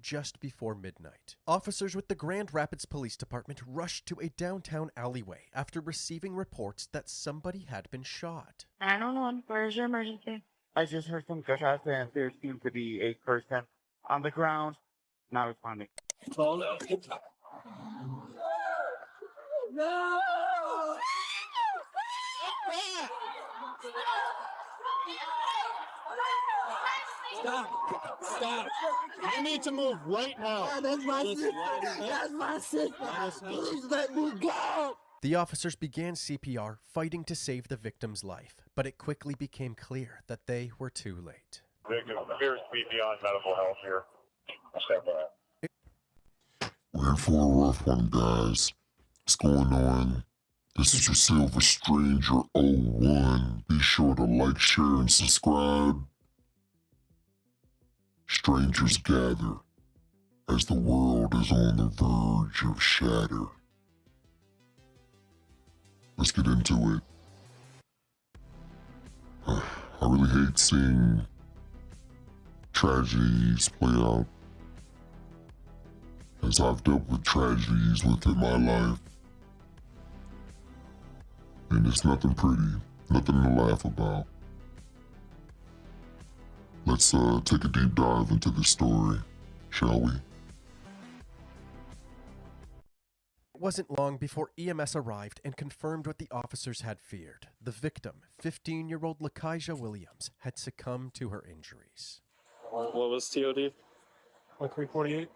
just before midnight. Officers with the Grand Rapids Police Department rushed to a downtown alleyway after receiving reports that somebody had been shot. 911, where's your emergency? I just heard some gunshots and there seems to be a person on the ground not responding. Oh no. No! Stop! You need to move right now. That's my sister. That's my sister. Please let me go. The officers began CPR, fighting to save the victim's life, but it quickly became clear that they were too late. Victim appears to be beyond medical help here. Step by. We're in for a rough one, guys. What's going on? This is your Silver Stranger 01. Be sure to like, share, and subscribe. Strangers gather as the world is on the verge of shatter. Let's get into it. I really hate seeing tragedies play out, as I've dealt with tragedies within my life. And it's nothing pretty, nothing to laugh about. Let's take a deep dive into this story, shall we? It wasn't long before EMS arrived and confirmed what the officers had feared. The victim, 15-year-old Lakeisha Williams, had succumbed to her injuries. What was TOD? 348.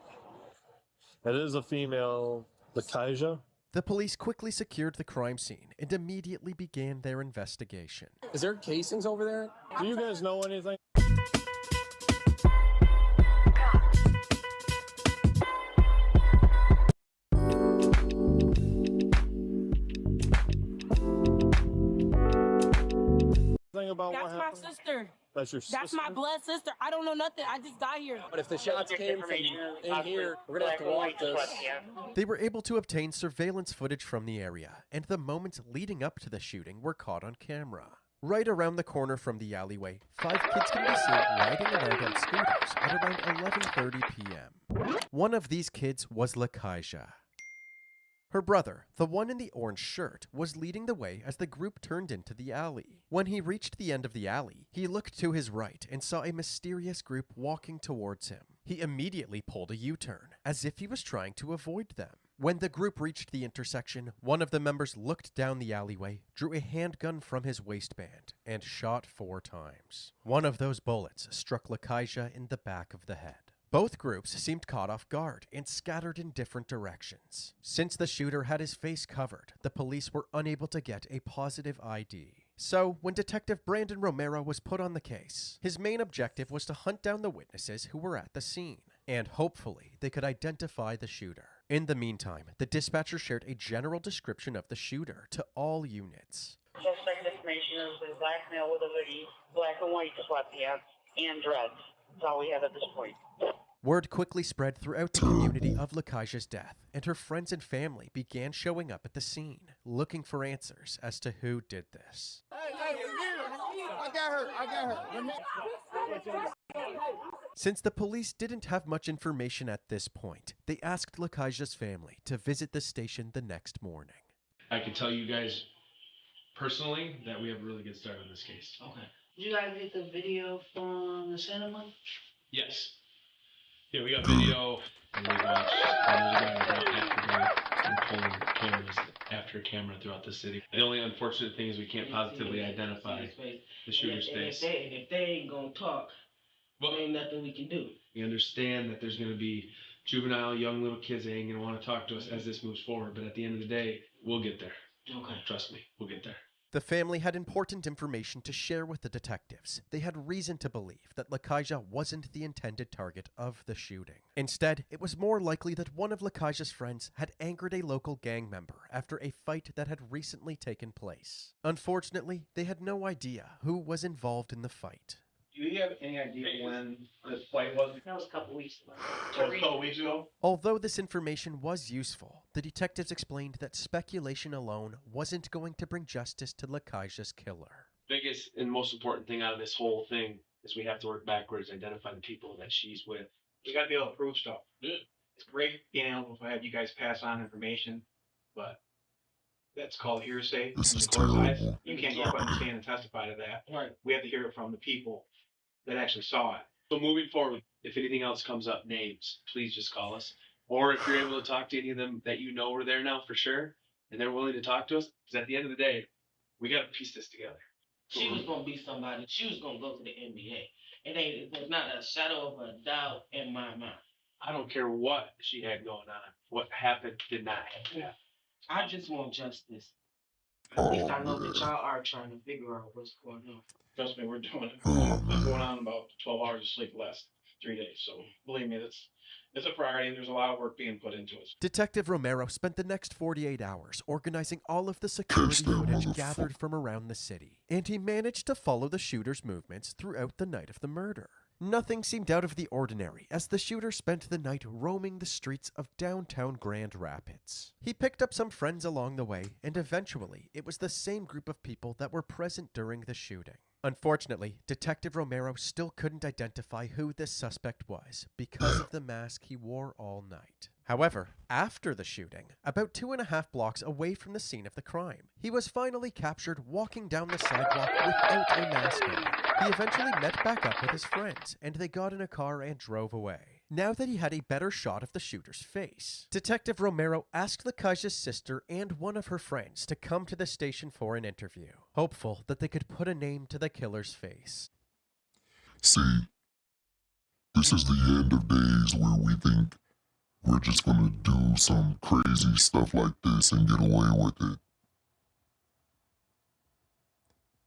That is a female, Lakeisha. The police quickly secured the crime scene and immediately began their investigation. Is there casings over there? Do you guys know anything? About That's my sister. That's your sister? That's my blood sister. I don't know nothing. I just got here. But if the shots came from in here, we're gonna have to walk this. They were able to obtain surveillance footage from the area, and the moments leading up to the shooting were caught on camera. Right around the corner from the alleyway, 5 kids can be seen riding around on scooters at around 11:30 p.m. One of these kids was Lakeisha. Her brother, the one in the orange shirt, was leading the way as the group turned into the alley. When he reached the end of the alley, he looked to his right and saw a mysterious group walking towards him. He immediately pulled a U-turn, as if he was trying to avoid them. When the group reached the intersection, one of the members looked down the alleyway, drew a handgun from his waistband, and shot 4 times. One of those bullets struck Lakeisha in the back of the head. Both groups seemed caught off guard and scattered in different directions. Since the shooter had his face covered, the police were unable to get a positive ID. So, when Detective Brandon Romero was put on the case, his main objective was to hunt down the witnesses who were at the scene, and hopefully they could identify the shooter. In the meantime, the dispatcher shared a general description of the shooter to all units. Suspect information is a black male with a hoodie, black and white sweatpants, and dreads. That's all we have at this point. Word quickly spread throughout the community of Lakeisha's death, and her friends and family began showing up at the scene, looking for answers as to who did this. I got her. Since the police didn't have much information at this point, they asked Lakeisha's family to visit the station the next morning. I can tell you guys personally that we have a really good start on this case. Okay. Did you guys get the video from the cinema? Yes. Yeah, we got video, and we watched and pulling cameras after camera throughout the city. The only unfortunate thing is we can't positively identify the shooter's face. If they ain't gonna talk, there ain't nothing we can do. We understand that there's going to be juvenile, young little kids that ain't going to want to talk to us as this moves forward, but at the end of the day, we'll get there. Okay. Trust me, we'll get there. The family had important information to share with the detectives. They had reason to believe that Lakeisha wasn't the intended target of the shooting. Instead, it was more likely that one of Lakeisha's friends had angered a local gang member after a fight that had recently taken place. Unfortunately, they had no idea who was involved in the fight. Do you have any idea when this fight was? That was a couple weeks ago. That was a couple weeks ago? Although this information was useful, the detectives explained that speculation alone wasn't going to bring justice to Lakeisha's killer. Biggest and most important thing out of this whole thing is we have to work backwards, identify the people that she's with. We gotta be able to prove stuff. It's great being able to have you guys pass on information, but that's called hearsay. This in is the court's eyes. terrible. You can't go up on the stand and testify to that. Right. We have to hear it from the people that actually saw it. So moving forward, if anything else comes up, names, please just call us. Or if you're able to talk to any of them that you know are there now for sure, and they're willing to talk to us, because at the end of the day, we got to piece this together. She was gonna be somebody. She was gonna go to the NBA. There's not a shadow of a doubt in my mind. I don't care what she had going on. What happened did not happen. Yeah. I just want justice. At least I know that y'all are trying to figure out what's going on. Trust me, we're doing it. Oh, I'm man. going on about 12 hours of sleep the last 3 days. So believe me, it's a priority. There's a lot of work being put into it. Detective Romero spent the next 48 hours organizing all of the security that footage motherfucker. gathered from around the city, and he managed to follow the shooter's movements throughout the night of the murder. Nothing seemed out of the ordinary as the shooter spent the night roaming the streets of downtown Grand Rapids. He picked up some friends along the way, and eventually it was the same group of people that were present during the shooting. Unfortunately, Detective Romero still couldn't identify who this suspect was because of the mask he wore all night. However, after the shooting, about 2.5 blocks away from the scene of the crime, he was finally captured walking down the sidewalk without a mask on. He eventually met back up with his friends, and they got in a car and drove away. Now that he had a better shot of the shooter's face, Detective Romero asked Lakaja's sister and one of her friends to come to the station for an interview, hopeful that they could put a name to the killer's face. See, this is the end of days where we think we're just gonna do some crazy stuff like this and get away with it.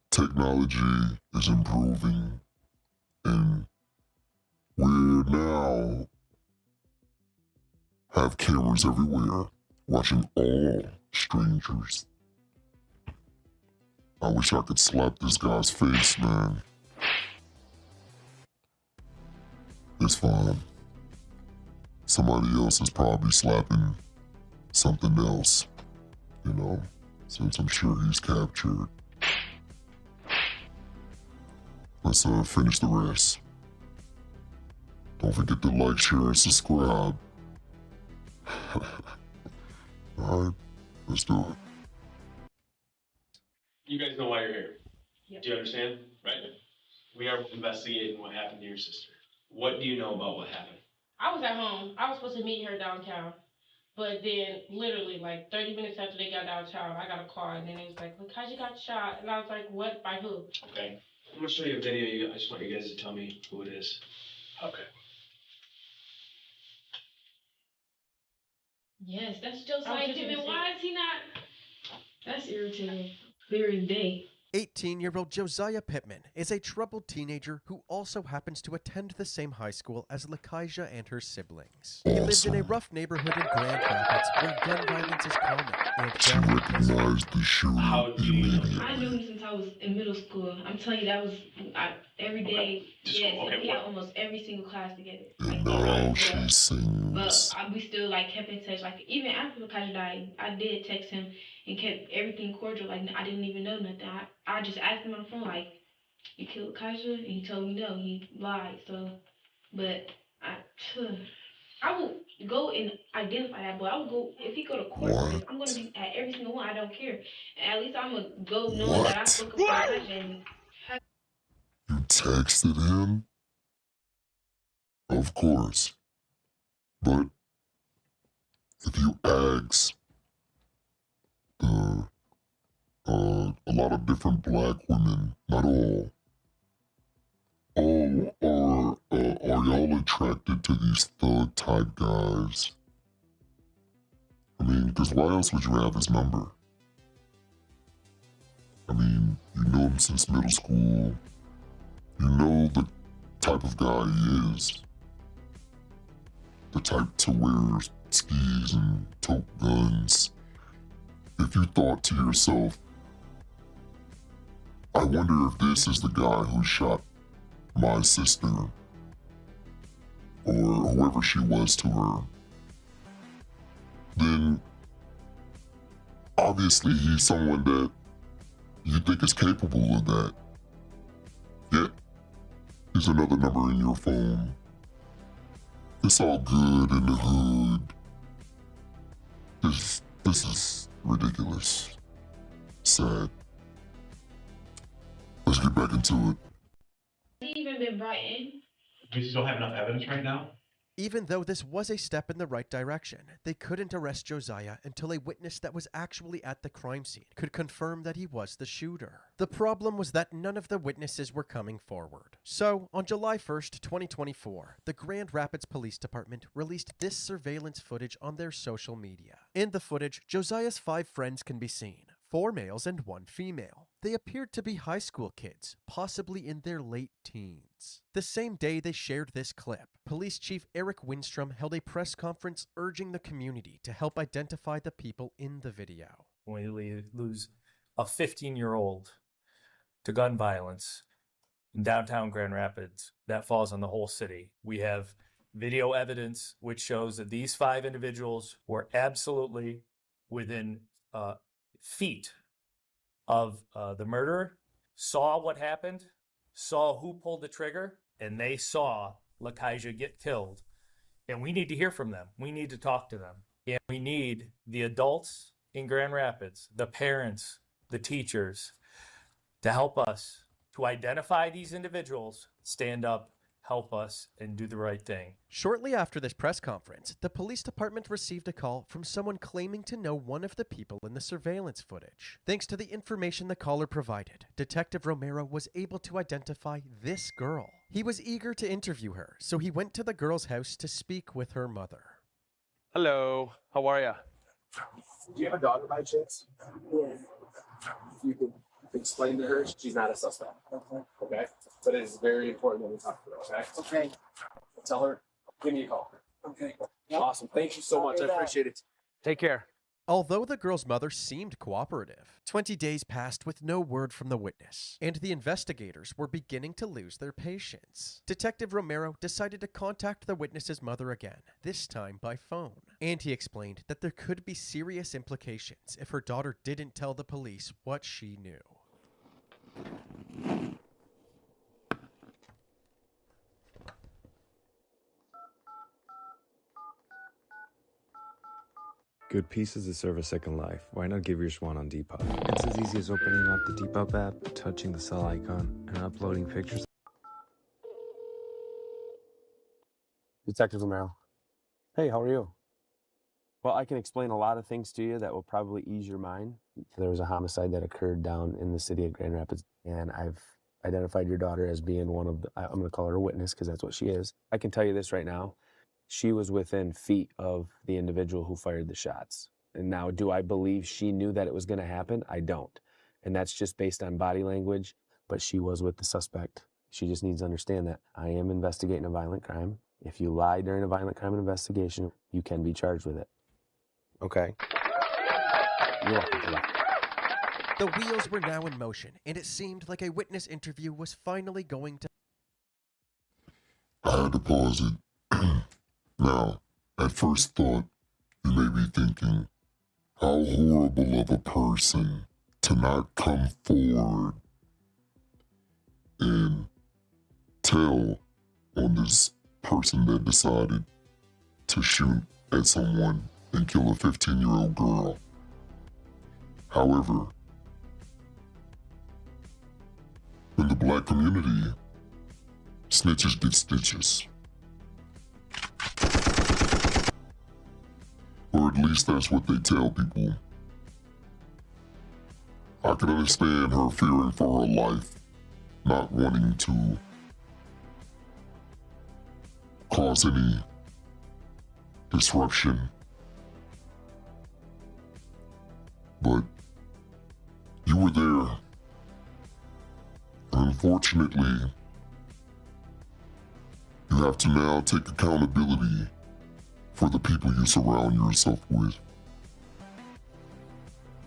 Technology is improving, and we're now have cameras everywhere watching all strangers. I wish I could slap this guy's face, man. It's fine. Somebody else is probably slapping something else, you know, since I'm sure he's captured. Let's finish the rest. Don't forget to like, share, and subscribe. Alright, let's do it. You guys know why you're here. Yep. Do you understand? Right? We are investigating what happened to your sister. What do you know about what happened? I was at home. I was supposed to meet her downtown. But then, literally, like 30 minutes after they got downtown, I got a call, and then it was like, Lakaja got shot. And I was like, what? By who? Okay. I'm gonna show you a video. I just want you guys to tell me who it is. Okay. Yes, that's Josiah Pittman. Why is he not? That's irritating. Clear as day. 18-year-old Josiah Pittman is a troubled teenager who also happens to attend the same high school as Lakaja and her siblings. He lives in a rough neighborhood in Grand Rapids where gun violence is common and She recognized the shooter immediately. I knew him since I was in middle school. I'm telling you, that was every day. Yes, we had almost every single class together. And now she sings. But we still like kept in touch. Like even after Lakaja died, I did text him and kept everything cordial. Like I didn't even know nothing. I just asked him on the phone, like, you killed Lakaja? And he told me no. He lied. So, but I will go and identify that boy. I will go, if he go to court for this, I'm going to be at every single one. I don't care. And at least I'm going to go knowing that I spoke about Lakaja. You texted him? Of course. But if you ask a lot of different black women, not all are y'all attracted to these thug type guys? I mean, because why else would you have his number? I mean, you know him since middle school. You know the type of guy he is. The type to wear skis and tote guns. If you thought to yourself, I wonder if this is the guy who shot my sister, or whoever she was to her, then obviously he's someone that you think is capable of that. Yet, he's another number in your phone. it's all good in the hood. This is ridiculous. Sad. Let's get back into it. Has he even been brought in? We still have enough evidence right now? Even though this was a step in the right direction, they couldn't arrest Josiah until a witness that was actually at the crime scene could confirm that he was the shooter. The problem was that none of the witnesses were coming forward. So, on July 1st, 2024, the Grand Rapids Police Department released this surveillance footage on their social media. In the footage, Josiah's 5 friends can be seen, 4 males and 1 female. They appeared to be high school kids, possibly in their late teens. The same day they shared this clip, Police Chief Eric Winstrom held a press conference urging the community to help identify the people in the video. When we lose a 15-year-old to gun violence in downtown Grand Rapids, that falls on the whole city. We have video evidence which shows that these 5 individuals were absolutely within feet of the murderer, saw what happened, saw who pulled the trigger, and they saw Lakaija get killed. And we need to hear from them. We need to talk to them. And we need the adults in Grand Rapids, the parents, the teachers, to help us to identify these individuals, stand up, help us, and do the right thing. Shortly after this press conference, the police department received a call from someone claiming to know one of the people in the surveillance footage. Thanks to the information the caller provided, Detective Romero was able to identify this girl. He was eager to interview her, so he went to the girl's house to speak with her mother. Hello, how are ya? Do you have a daughter by chance? Yes. You could explain to her she's not a suspect. Okay. But it is very important that we talk to her, okay? Okay. Tell her, give me a call. Okay. Awesome. Thank you so much. I appreciate it. Take care. Although the girl's mother seemed cooperative, 20 days passed with no word from the witness, and the investigators were beginning to lose their patience. Detective Romero decided to contact the witness's mother again, this time by phone, and he explained that there could be serious implications if her daughter didn't tell the police what she knew. Good pieces deserve a second life. Why not give yours one on Depop? It's as easy as opening up the Depop app, touching the cell icon, and uploading pictures. Detective Romero. Hey, how are you? Well, I can explain a lot of things to you that will probably ease your mind. There was a homicide that occurred down in the city of Grand Rapids, and I've identified your daughter as being one of the, I'm going to call her a witness because that's what she is. I can tell you this right now. She was within feet of the individual who fired the shots. And now, do I believe she knew that it was going to happen? I don't. And that's just based on body language, but she was with the suspect. She just needs to understand that I am investigating a violent crime. If you lie during a violent crime investigation, you can be charged with it. Okay? You're welcome. The wheels were now in motion, and it seemed like a witness interview was finally going to... I had to pause it. Now, at first thought, you may be thinking, how horrible of a person to not come forward and tell on this person that decided to shoot at someone and kill a 15-year-old girl. However, in the black community, snitches get stitches. Or at least that's what they tell people. I can understand her fearing for her life, not wanting to cause any disruption. But you were there. And unfortunately, you have to now take accountability for the people you surround yourself with.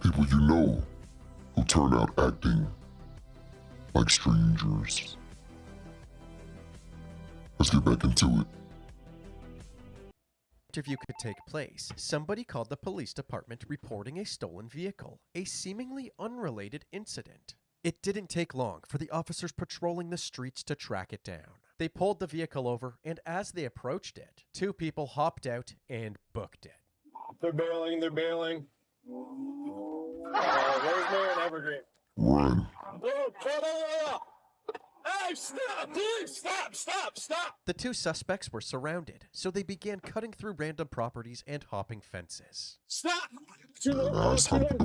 People you know who turn out acting like strangers. Let's get back into it. Interview could take place, somebody called the police department reporting a stolen vehicle, a seemingly unrelated incident. It didn't take long for the officers patrolling the streets to track it down. They pulled the vehicle over, and as they approached it, two people hopped out and booked it. They're bailing. They're bailing. Where's Mayor and Evergreen? Run. Oh, hey, stop! Please, stop! The two suspects were surrounded, so they began cutting through random properties and hopping fences. Stop!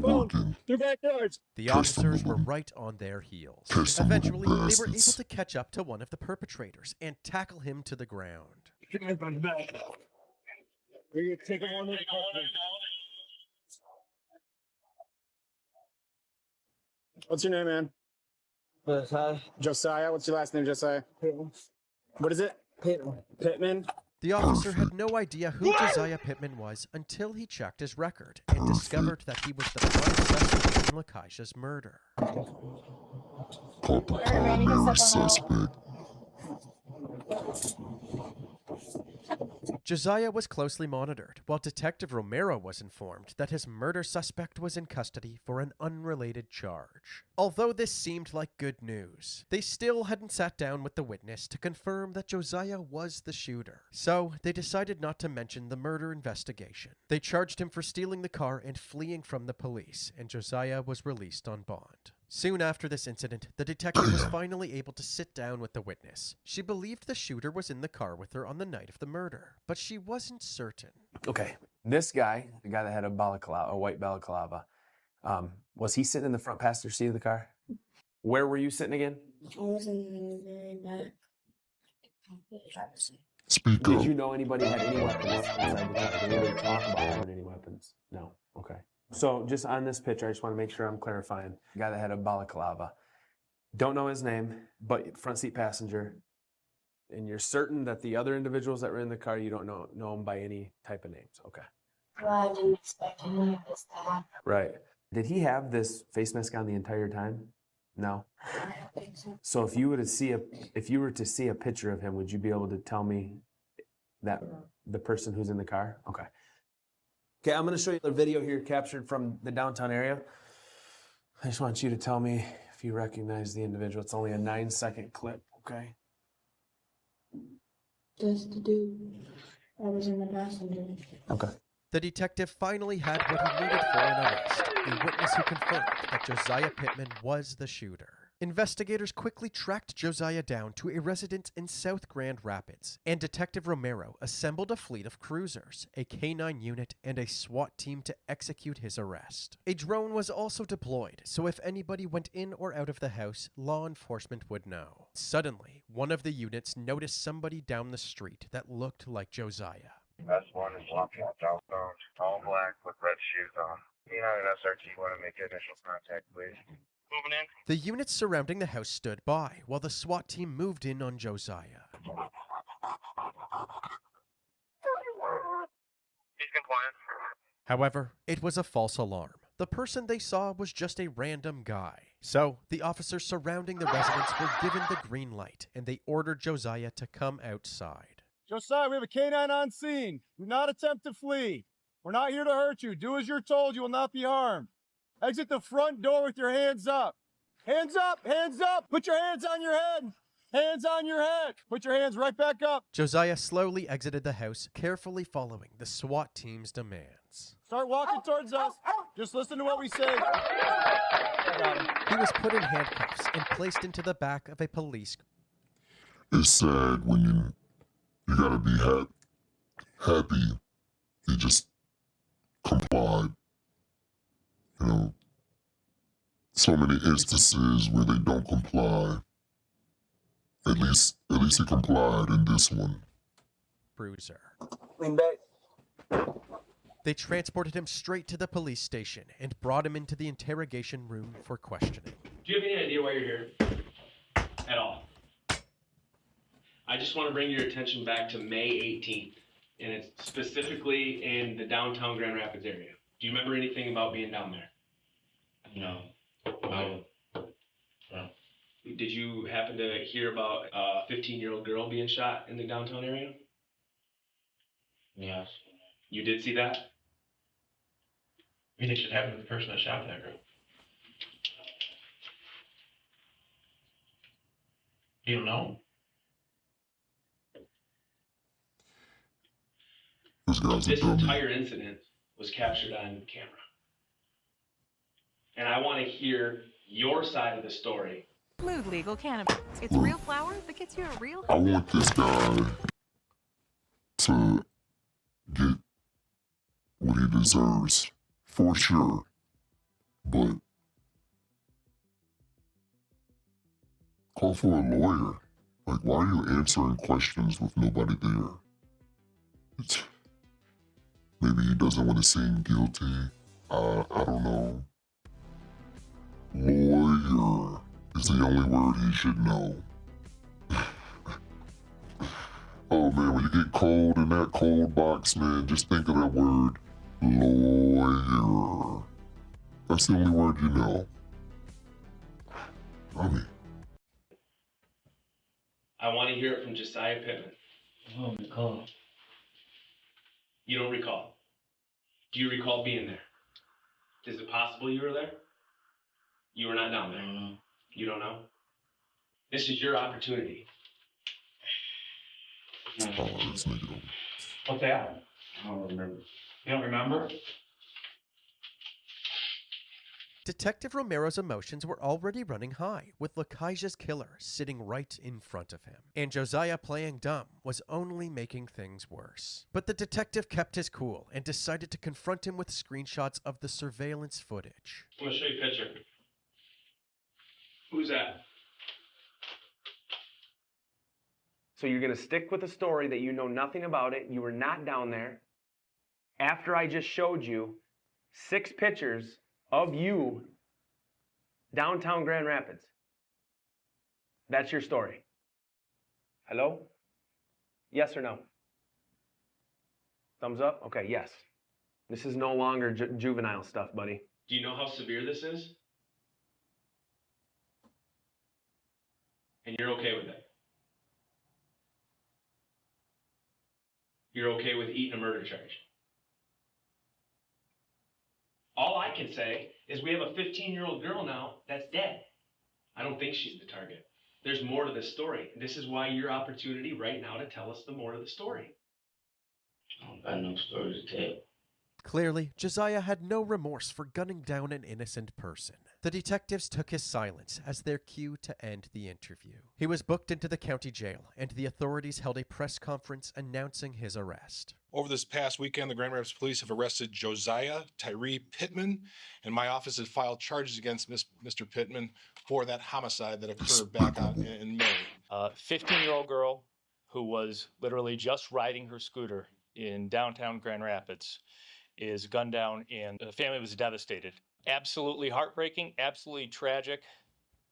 Working. Their backyards. The officers were right on their heels. Eventually, they were able to catch up to one of the perpetrators and tackle him to the ground. Get my back. We're gonna take him on the What's your name, man? Josiah. Josiah. What's your last name, Josiah? Pittman. What is it? Pittman. Pittman. The officer had no idea who Josiah Pittman was until he checked his record and discovered that he was the prime suspect in Lakeisha's murder. Primary suspect. Josiah was closely monitored, while Detective Romero was informed that his murder suspect was in custody for an unrelated charge. Although this seemed like good news, they still hadn't sat down with the witness to confirm that Josiah was the shooter, so they decided not to mention the murder investigation. They charged him for stealing the car and fleeing from the police, and Josiah was released on bond. Soon after this incident, the detective was finally able to sit down with the witness. She believed the shooter was in the car with her on the night of the murder, but she wasn't certain. Okay, this guy, the guy that had a white balaclava, was he sitting in the front passenger seat of the car? Where were you sitting again? I was in the very back. Driver's seat. Speak Did up. you know anybody had any weapons inside the car? Did anybody talk about having any weapons? No. Okay. So just on this picture, I just want to make sure I'm clarifying. The guy that had a balaclava. Don't know his name, but front seat passenger. And you're certain that the other individuals that were in the car, you don't know them by any type of names. Okay. Well, I didn't expect any of this to happen. Right. Did he have this face mask on the entire time? No. I don't think so. So if you were to see a picture of him, would you be able to tell me that the person who's in the car? Okay. Okay, I'm going to show you the video here captured from the downtown area. I just want you to tell me if you recognize the individual. It's only a 9-second clip, okay? Just the dude. I was in the passenger. Okay. The detective finally had what he needed for an arrest, a witness who confirmed that Josiah Pittman was the shooter. Investigators quickly tracked Josiah down to a residence in South Grand Rapids, and Detective Romero assembled a fleet of cruisers, a K-9 unit, and a SWAT team to execute his arrest. A drone was also deployed, so if anybody went in or out of the house, law enforcement would know. Suddenly, one of the units noticed somebody down the street that looked like Josiah. S1 is walking downtown, all black with red shoes on. You know, an SRT, want to make initial contact, please. Moving in. The units surrounding the house stood by, while the SWAT team moved in on Josiah. He's compliant. However, it was a false alarm. The person they saw was just a random guy. So, the officers surrounding the residence were given the green light, and they ordered Josiah to come outside. Josiah, we have a K-9 on scene. Do not attempt to flee. We're not here to hurt you. Do as you're told. You will not be harmed. Exit the front door with your hands up. Hands up! Hands up! Put your hands on your head! Hands on your head! Put your hands right back up! Josiah slowly exited the house, carefully following the SWAT team's demands. Start walking towards us. Just listen to what we say. He was put in handcuffs and placed into the back of a police car. It's sad when you gotta be happy. He just complied. You know, so many instances where they don't comply. At least he complied in this one. Bruiser. Lean back. They transported him straight to the police station and brought him into the interrogation room for questioning. Do you have any idea why you're here? At all? I just want to bring your attention back to May 18th, and it's specifically in the downtown Grand Rapids area. Do you remember anything about being down there? No. No. No. Did you happen to hear about a 15-year-old girl being shot in the downtown area? Yes. You did see that? You think it happened to the person that shot that girl? You don't know? This guy's a This dummy. entire incident was captured on camera. And I want to hear your side of the story. Smooth legal cannabis. It's Look, real flower that gets you a real. I want this guy to get what he deserves, for sure. But call for a lawyer. Like, why are you answering questions with nobody there? Maybe he doesn't want to seem guilty. I don't know. Lawyer is the only word he should know. Oh man, when you get cold in that cold box, man, just think of that word, lawyer. That's the only word you know. I mean, I want to hear it from Josiah Pittman. I don't recall. You don't recall. Do you recall being there? Is it possible you were there? You were not down there. You don't know? This is your opportunity. oh, let's make it over. What's that? I don't remember. You don't remember? Detective Romero's emotions were already running high, with Lakaija's killer sitting right in front of him. And Josiah playing dumb was only making things worse. But the detective kept his cool and decided to confront him with screenshots of the surveillance footage. I'm going to show you a picture. Who's that? So you're going to stick with a story that you know nothing about it, you were not down there, after I just showed you 6 pictures of you downtown Grand Rapids. That's your story. Hello? Yes or no? Thumbs up? Okay, yes. This is no longer juvenile stuff, buddy. Do you know how severe this is? And you're okay with it? You're okay with eating a murder charge? All I can say is we have a 15-year-old girl now that's dead. I don't think she's the target. There's more to this story. This is why your opportunity right now to tell us the more of the story. I don't got no story to tell. Clearly, Josiah had no remorse for gunning down an innocent person. The detectives took his silence as their cue to end the interview. He was booked into the county jail, and the authorities held a press conference announcing his arrest. Over this past weekend, the Grand Rapids Police have arrested Josiah Tyree Pittman, and my office has filed charges against Mr. Pittman for that homicide that occurred back in May. 15-year-old girl who was literally just riding her scooter in downtown Grand Rapids is gunned down, and the family was devastated. Absolutely heartbreaking, absolutely tragic,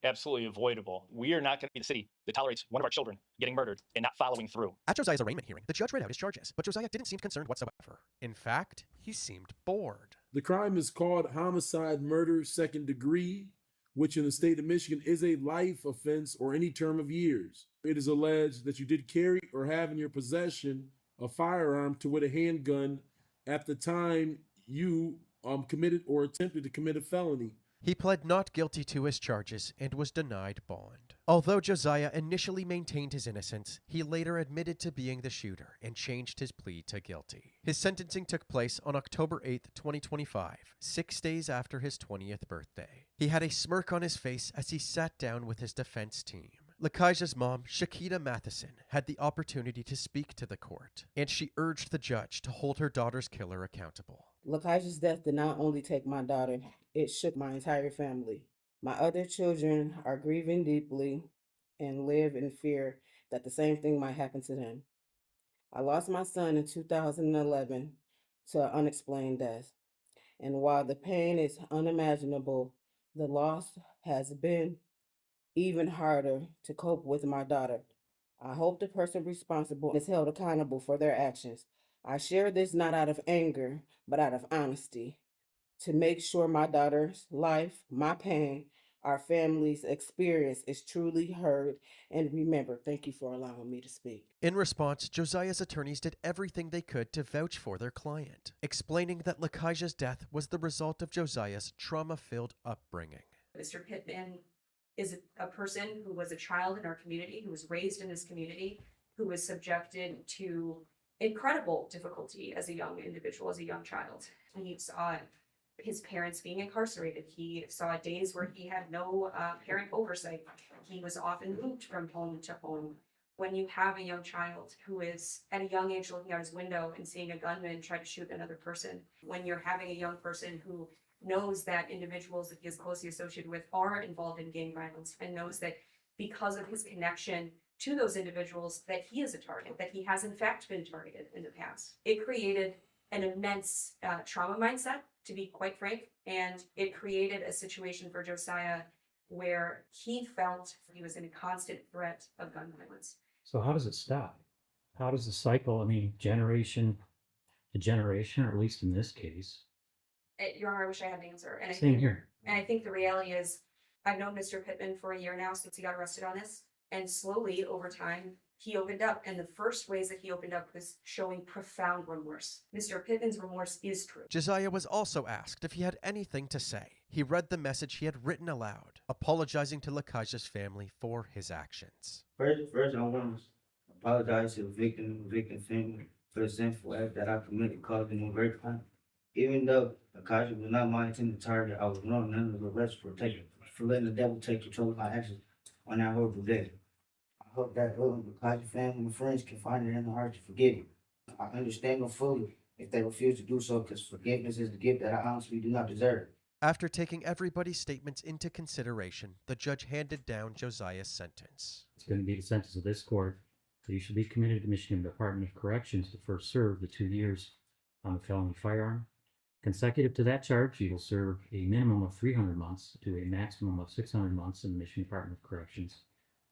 absolutely avoidable. We are not going to be the city that tolerates one of our children getting murdered and not following through. At Josiah's arraignment hearing, the judge read out his charges, but Josiah didn't seem concerned whatsoever. In fact, he seemed bored. The crime is called homicide, murder, second degree, which in the state of Michigan is a life offense or any term of years. It is alleged that you did carry or have in your possession a firearm to with a handgun at the time you committed or attempted to commit a felony. He pled not guilty to his charges and was denied bond. Although Josiah initially maintained his innocence, he later admitted to being the shooter and changed his plea to guilty. His sentencing took place on October 8th, 2025, 6 days after his 20th birthday. He had a smirk on his face as he sat down with his defense team. Lakaija's mom, Shakita Matheson, had the opportunity to speak to the court, and she urged the judge to hold her daughter's killer accountable. Lakaija's death did not only take my daughter, it shook my entire family. My other children are grieving deeply and live in fear that the same thing might happen to them. I lost my son in 2011 to an unexplained death. And while the pain is unimaginable, the loss has been even harder to cope with my daughter. I hope the person responsible is held accountable for their actions. I share this not out of anger, but out of honesty, to make sure my daughter's life, my pain, our family's experience is truly heard and remembered. Thank you for allowing me to speak. In response, Josiah's attorneys did everything they could to vouch for their client, explaining that Lakaija's death was the result of Josiah's trauma-filled upbringing. Mr. Pittman is a person who was a child in our community, who was raised in this community, who was subjected to incredible difficulty as a young individual, as a young child. He saw his parents being incarcerated. He saw days where he had no parent oversight. He was often moved from home to home. When you have a young child who is at a young age looking out his window and seeing a gunman try to shoot another person, when you're having a young person who knows that individuals that he is closely associated with are involved in gang violence and knows that because of his connection to those individuals that he is a target, that he has in fact been targeted in the past. It created an immense trauma mindset, to be quite frank, and it created a situation for Josiah where he felt he was in a constant threat of gun violence. So how does it stop? How does the cycle, I mean, generation to generation, or at least in this case? Your Honor, I wish I had an answer. And Same here. And I think the reality is, I've known Mr. Pittman for a year now since he got arrested on this. And slowly over time, he opened up. And the first ways that he opened up was showing profound remorse. Mr. Pittman's remorse is true. Josiah was also asked if he had anything to say. He read the message he had written aloud, apologizing to Lakaja's family for his actions. First, I want to apologize to the victim and the victim's family for the sinful act that I committed, causing them great crime. Even though Lakaja was not my intended target, I was wrong none of the rest for letting the devil take control of my actions on that horrible day. I hope that the Lakaja family and friends can find it in their heart to forgive me. I understand them fully if they refuse to do so, because forgiveness is the gift that I honestly do not deserve. After taking everybody's statements into consideration, the judge handed down Josiah's sentence. It's going to be the sentence of this court that you should be committed to Michigan Department of Corrections to first serve the 2 years on a felony firearm. Consecutive to that charge, you will serve a minimum of 300 months to a maximum of 600 months in the Michigan Department of Corrections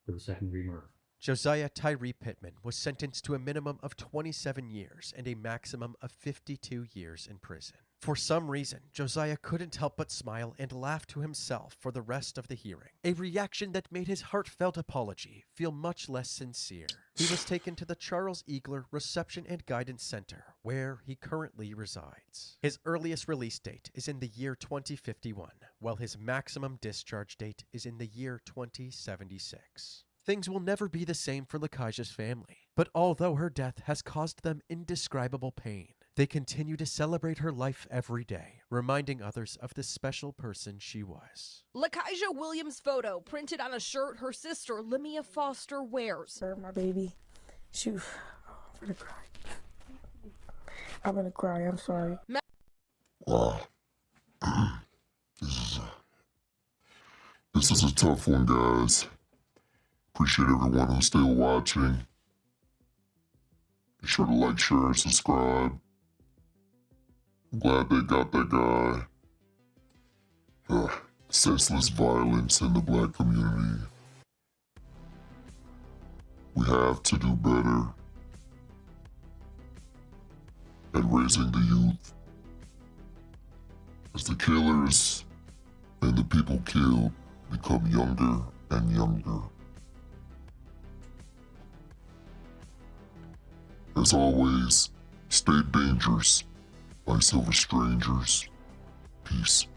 for the second-degree murder. Josiah Tyree Pittman was sentenced to a minimum of 27 years and a maximum of 52 years in prison. For some reason, Josiah couldn't help but smile and laugh to himself for the rest of the hearing, a reaction that made his heartfelt apology feel much less sincere. He was taken to the Charles Eagler Reception and Guidance Center, where he currently resides. His earliest release date is in the year 2051, while his maximum discharge date is in the year 2076. Things will never be the same for Lakaja's family, but although her death has caused them indescribable pain, they continue to celebrate her life every day, reminding others of the special person she was. Lakaja Williams' photo printed on a shirt her sister Limia Foster wears. My baby, shoot, I'm gonna cry. I'm gonna cry, I'm sorry. Wow. This is a tough one, guys. Appreciate everyone who's still watching. Be sure to like, share, and subscribe. I'm glad they got that guy. Senseless violence in the black community. We have to do better at raising the youth, as the killers and the people killed become younger and younger. As always, stay dangerous by Silver Strangers. Peace.